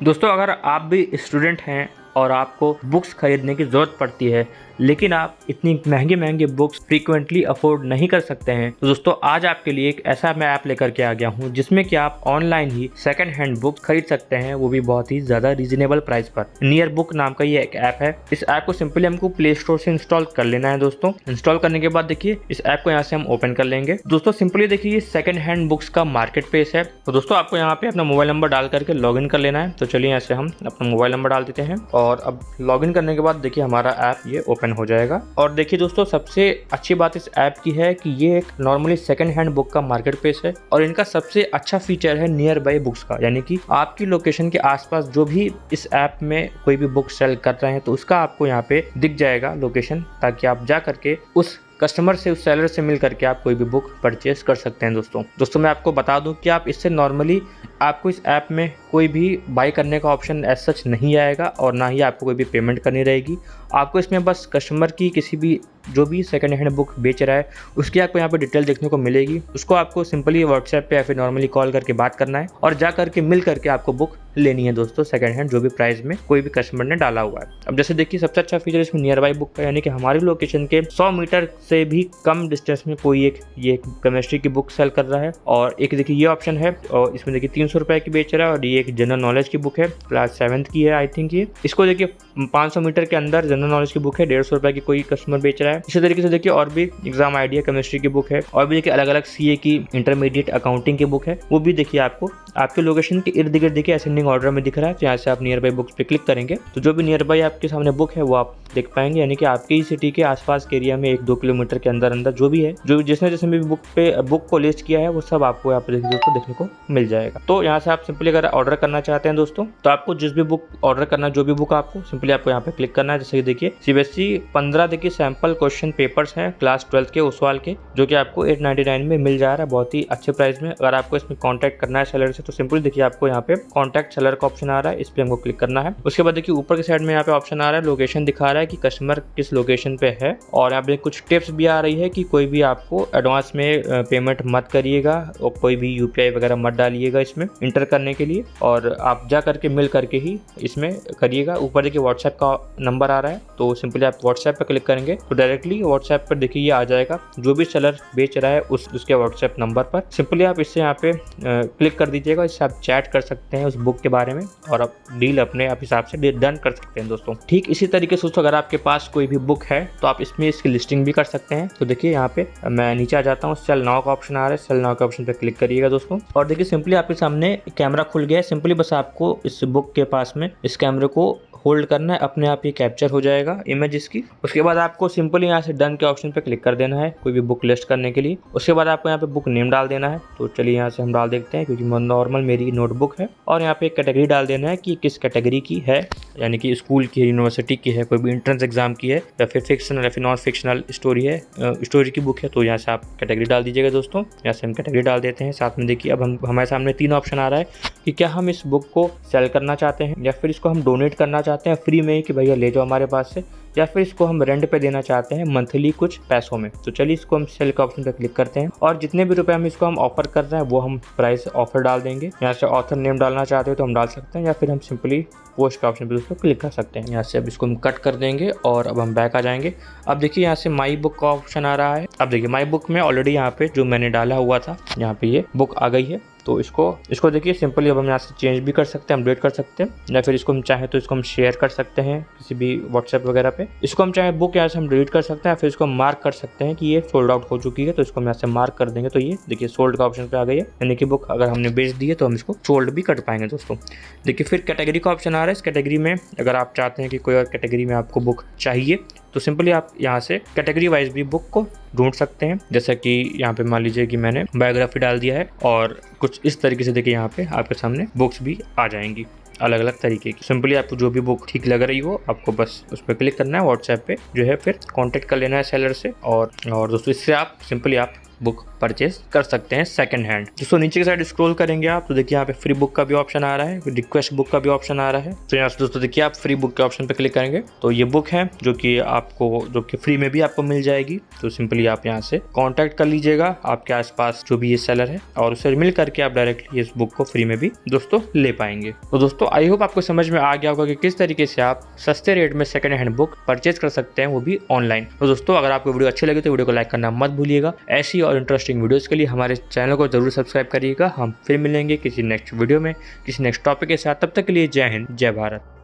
दोस्तों अगर आप भी स्टूडेंट हैं और आपको बुक्स खरीदने की ज़रूरत पड़ती है लेकिन आप इतनी महंगी महंगी बुक्स फ्रीक्वेंटली अफोर्ड नहीं कर सकते हैं, तो दोस्तों आज आपके लिए एक ऐसा मैं ऐप लेकर के आ गया हूं जिसमें कि आप ऑनलाइन ही सेकंड हैंड बुक्स खरीद सकते हैं, वो भी बहुत ही ज़्यादा रीजनेबल प्राइस पर। नियर बुक नाम का ये एक ऐप है। इस ऐप को सिंपली हमको प्ले स्टोर से इंस्टॉल कर लेना है। दोस्तों इंस्टॉल करने के बाद देखिए इस ऐप को यहाँ से हम ओपन कर लेंगे। दोस्तों सिंपली देखिए सेकंड हैंड बुक्स का मार्केट प्लेस है। तो दोस्तों आपको यहाँ पे अपना मोबाइल नंबर डाल करके लॉगिन कर लेना है। तो चलिए यहाँ से हम अपना मोबाइल नंबर डाल देते हैं और अब लॉगिन करने के बाद देखिए हमारा ऐप ये ओपन हो जाएगा। और देखिए दोस्तों सबसे अच्छी बात इस ऐप की है कि ये एक नॉर्मली सेकंड हैंड बुक का मार्केट प्लेस है और इनका सबसे अच्छा फीचर है नियर बाय बुक्स का, यानी कि आपकी लोकेशन के आसपास जो भी इस ऐप में कोई भी बुक सेल कर रहे हैं तो उसका आपको यहाँ पे दिख जाएगा लोकेशन, ताकि आप जा करके उस कस्टमर से, उस सेलर से मिल करके आप कोई भी बुक परचेज कर सकते हैं। दोस्तों मैं आपको बता दूं कि आप इससे नॉर्मली आपको इस ऐप में कोई भी बाई करने का ऑप्शन एज सच नहीं आएगा और ना ही आपको कोई भी पेमेंट करनी रहेगी। आपको इसमें बस कस्टमर की किसी भी जो भी सेकंड हैंड बुक बेच रहा है उसकी आपको यहाँ पे डिटेल देखने को मिलेगी। उसको आपको सिंपली व्हाट्सएप पे या फिर नॉर्मली कॉल करके बात करना है और जा करके मिल करके आपको बुक लेनी है दोस्तों, सेकंड हैंड जो भी प्राइस में कोई भी कस्टमर ने डाला हुआ है। अब जैसे देखिए सबसे अच्छा फीचर इसमें नियर बाय बुक का, यानी कि हमारी लोकेशन के 100 मीटर से भी कम डिस्टेंस में कोई ये केमिस्ट्री की बुक सेल कर रहा है। और एक देखिए ये ऑप्शन है और इसमें देखिए 300 रुपए की बेच रहा है और ये एक जनरल नॉलेज की बुक है, क्लास 7th की है आई थिंक ये। इसको देखिए 500 मीटर के अंदर जनरल नॉलेज की बुक है, 150 रुपए की कोई कस्टमर बेच रहा है। इसी तरीके से देखिए और भी एग्जाम आइडिया केमिस्ट्री की बुक है और भी देखिए अलग अलग सीए की, इंटरमीडिएट अकाउंटिंग की बुक है, वो भी देखिए आपको आपके लोकेशन के इर्द गिर्द देखिए असेंडिंग ऑर्डर में दिख रहा है। तो यहाँ से आप नियर बाय बुक्स पे क्लिक करेंगे तो जो भी नियर बाय आपके सामने बुक है वो आप देख पाएंगे, यानी कि आपके ही सिटी के आसपास के एरिया में 1-2 किलोमीटर के अंदर अंदर जो भी है, जो जिसने भी बुक को लिस्ट किया है वो सब आपको यहाँ पे देखने को मिल जाएगा। तो यहाँ से आप सिंपली अगर ऑर्डर करना चाहते हैं दोस्तों तो आपको जिस भी बुक ऑर्डर करना है, जो भी बुक आपको सिंपली आपको यहाँ पे क्लिक करना है। जैसे कि देखिए सीबीएसई 15 देखिए सैंपल क्वेश्चन पेपर्स हैं क्लास 12th के ओसवाल के, जो कि आपको 899 में मिल जा रहा है बहुत ही अच्छे प्राइस में। अगर आपको इसमें कॉन्टैक्ट करना है सेलर से तो सिंपली देखिए आपको यहाँ पे कॉन्टैक्ट सेलर का ऑप्शन आ रहा है, इस पे हमको क्लिक करना है। उसके बाद देखिए ऊपर की साइड में यहाँ पे ऑप्शन आ रहा है, लोकेशन दिखा रहा है कि कस्टमर किस लोकेशन पे है और यहाँ पे कुछ टिप्स भी आ रही है कि कोई भी आपको एडवांस में पेमेंट मत करिएगा और कोई भी यूपीआई वगैरह मत डालिएगा इसमें इंटर करने के लिए, और आप जा करके मिल करके ही इसमें करिएगा। ऊपर देखिए व्हाट्सएप का नंबर आ रहा है तो सिंपली आप व्हाट्सएप पर क्लिक करेंगे तो डायरेक्टली व्हाट्सएप पर देखिए ये आ जाएगा जो भी सेलर बेच रहा है उसके व्हाट्सएप नंबर पर। सिंपली आप इससे यहाँ पे क्लिक कर दीजिएगा, इससे आप चैट कर सकते हैं उस बुक के बारे में और आप डील अपने आप हिसाब से डन कर सकते हैं दोस्तों। ठीक इसी तरीके से दोस्तों अगर आपके पास कोई भी बुक है तो आप इसमें इसकी लिस्टिंग भी कर सकते हैं। तो देखिए यहाँ पे मैं नीचे आ जाता हूँ, सेल नाउ का ऑप्शन आ रहा है, सेल नाउ के ऑप्शन पे क्लिक करिएगा दोस्तों और देखिए सिंपली आपके सामने कैमरा खुल गया है। सिंपली बस आपको इस बुक के पास में इस कैमरे को होल्ड करना है, अपने आप ही कैप्चर हो जाएगा इमेज इसकी। उसके बाद आपको सिंपली यहाँ से डन के ऑप्शन पे क्लिक कर देना है कोई भी बुक लिस्ट करने के लिए। उसके बाद आपको यहाँ पे बुक नेम डाल देना है। तो चलिए यहाँ से हम डाल देखते हैं क्योंकि नॉर्मल मेरी नोटबुक है, और यहाँ पे एक कैटेगरी डाल देना है कि किस कैटेगरी की है, यानी कि स्कूल की है, यूनिवर्सिटी की है, कोई भी एंट्रेंस एग्जाम की है या फिर फिक्शनल या फिर नॉन फिक्शनल स्टोरी है, स्टोरी की बुक है। तो यहाँ से आप कैटेगरी डाल दीजिएगा दोस्तों। यहाँ से हम कैटेगरी डाल देते हैं। साथ में देखिए अब हमारे सामने 3 ऑप्शन आ रहा है कि क्या हम इस बुक को सेल करना चाहते हैं या फिर इसको हम डोनेट करना चाहते हैं फ्री में कि भैया ले जाओ हमारे पास से, या फिर इसको हम रेंट पे देना चाहते हैं मंथली कुछ पैसों में। तो चलिए इसको हम सेल के ऑप्शन पे क्लिक करते हैं और जितने भी रुपए हम ऑफर कर रहे हैं वो हम प्राइस ऑफर डाल देंगे। यहाँ से ऑथर नेम डालना चाहते हो तो हम डाल सकते हैं या फिर हम सिंपली पोस्ट के ऑप्शन पे दोस्तों क्लिक कर सकते हैं। यहाँ से अब इसको हम कट कर देंगे और अब हम बैक आ जाएंगे। अब देखिए यहाँ से माई बुक का ऑप्शन आ रहा है। अब देखिए माई बुक में ऑलरेडी यहाँ पे जो मैंने डाला हुआ था यहाँ पे ये बुक आ गई है। तो इसको देखिए सिंपली अब हम यहाँ से चेंज भी कर सकते हैं, अपडेट कर सकते हैं, या फिर इसको हम चाहें तो इसको हम शेयर कर सकते हैं किसी भी व्हाट्सएप वगैरह पे। इसको हम चाहे बुक यहाँ से हम डिलीट कर सकते हैं, फिर इसको हम मार्क कर सकते हैं कि ये सोल्ड आउट हो चुकी है। तो इसको हम यहाँ से मार्क कर देंगे तो ये देखिए सोल्ड का ऑप्शन पे आ गई है, यानी कि बुक अगर हमने बेच दी है तो हम इसको सोल्ड भी कर पाएंगे दोस्तों। देखिए फिर कैटेगरी का ऑप्शन आ रहा है। इस कैटेगरी में अगर आप चाहते हैं कि कोई और कैटेगरी में आपको बुक चाहिए तो सिंपली आप यहाँ से कैटेगरी वाइज भी बुक को ढूंढ सकते हैं। जैसा कि यहाँ पे मान लीजिए कि मैंने बायोग्राफी डाल दिया है और कुछ इस तरीके से देखिए यहाँ पे आपके सामने बुक्स भी आ जाएंगी अलग अलग तरीके की। सिंपली आपको जो भी बुक ठीक लग रही हो आपको बस उस पर क्लिक करना है, व्हाट्सएप पे जो है फिर कांटेक्ट कर लेना है सेलर से और दोस्तों इससे आप सिंपली आप बुक परचेज कर सकते हैं सेकंड हैंड। दोस्तों नीचे की साइड स्क्रॉल करेंगे आप तो देखिए यहाँ पे फ्री बुक का भी ऑप्शन आ रहा है, रिक्वेस्ट बुक का भी ऑप्शन आ रहा है। तो यहाँ से दोस्तों देखिए आप फ्री बुक के ऑप्शन पे क्लिक करेंगे तो ये बुक है जो कि फ्री में भी आपको मिल जाएगी। तो सिंपली आप यहाँ से कांटेक्ट कर लीजिएगा आपके आसपास जो भी ये सेलर है और उससे मिल करके आप डायरेक्टली इस बुक को फ्री में भी दोस्तों ले पाएंगे। तो दोस्तों आई होप आपको समझ में आ गया होगा कि किस तरीके से आप सस्ते रेट में सेकंड हैंड बुक परचेज कर सकते हैं, वो भी ऑनलाइन। तो दोस्तों अगर आपको वीडियो अच्छी लगी तो वीडियो को लाइक करना मत भूलिएगा। ऐसी और इंटरेस्टिंग वीडियोस के लिए हमारे चैनल को जरूर सब्सक्राइब करिएगा। हम फिर मिलेंगे किसी नेक्स्ट वीडियो में किसी नेक्स्ट टॉपिक के साथ। तब तक के लिए जय हिंद, जय भारत।